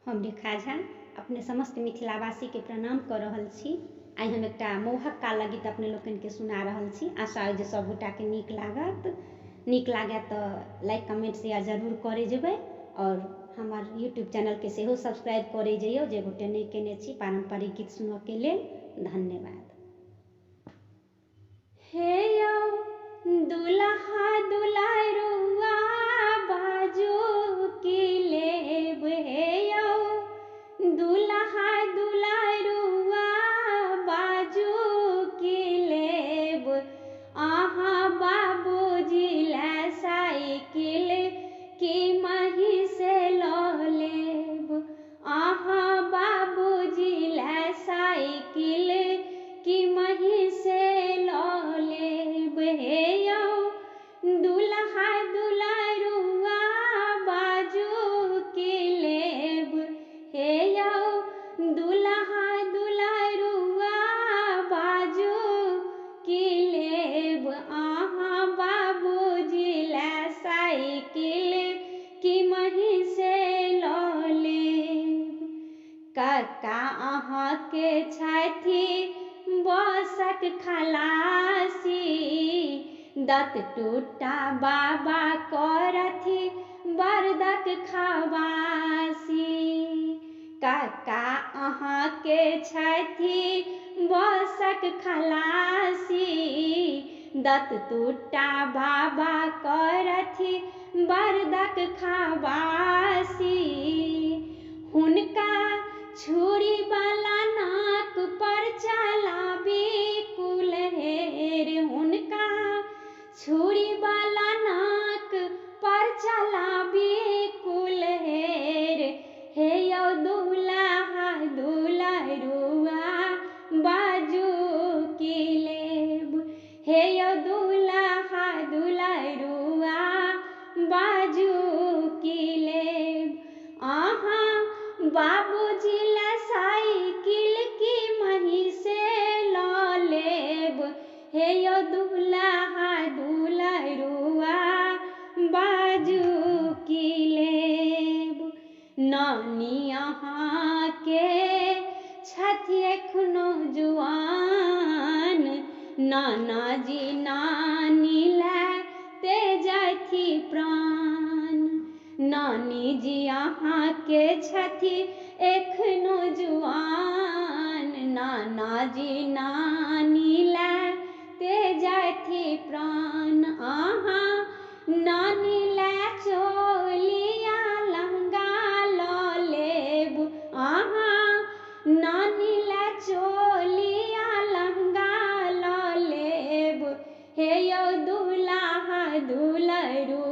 हम रेखा झा अपने समस्त मिथिलावासी के प्रणाम कर रहल छी। आई हम एकटा मोहक काला गीत अपने लोकन के सुना रहल छी। आशा है जे सब गोटा के नीक लागत। नीक लागे तो लाइक कमेंट शेयर जरूर करे जेबै और हमार यूट्यूब चैनल के सेहो सब्सक्राइब करे जइयो जे गोटे नहीं केने छी पारंपरिक गीत सुनऽ के लेल। धन्यवाद। हे यौ दुल्हा दुल्हरुआ बाजू की लेब, हे यौ दुल्हा दुल्हरुआ बाजू की लेब, अहाँ बाबूजी ले साइकिल की महिष लऽ लेब, अहाँ बाबूजी ले साइकिल की महिष लऽ लेब, हे यौ दुल्हा दुल्हरुआ बाजू की लेब, हे यौ दुल्हा दुल्हरुआ बाजू की लेब, अहाँ बाबूजी ले साइकिल की महिष लऽ लेब। कक्का अहाँ के छथि बसक खलासी, दत टूटा बाबा करथि बरदक खवासी। कक्का अहाँ के छथि बसक खलासी, दत टूटा बाबा करथि बरदक खवासी। हुनका छुरी वाला नाक पर चलाबी कुल्हेर, हुनका छुरी वाला नाक पर चलाबी कुल्हेर, हे यौ दुल्हा दुल्हरुआ बाजू की लेब, हे यौ दुल्हा दुल्हरुआ बाजू की लेब, अहाँ बाबूजी ले साइकिल की महिष लऽ लेब, हे यौ दुल्हा दुल्हरुआ बाजू की लेब। नानी अहाँ के छथि एखनो जुआन, नानाजी नानी ले तेजथि प्राण, नानी जी अहाँ के छथि एखनो जुआन, नानाजी नानी ले तेजथि प्राण, अहाँ नानी ले चोलिया लहंगा लऽ लेब, अहाँ नानी ले चोलिया लहंगा लऽ लेब, हे यौ दुल्हा दुल्हरुआ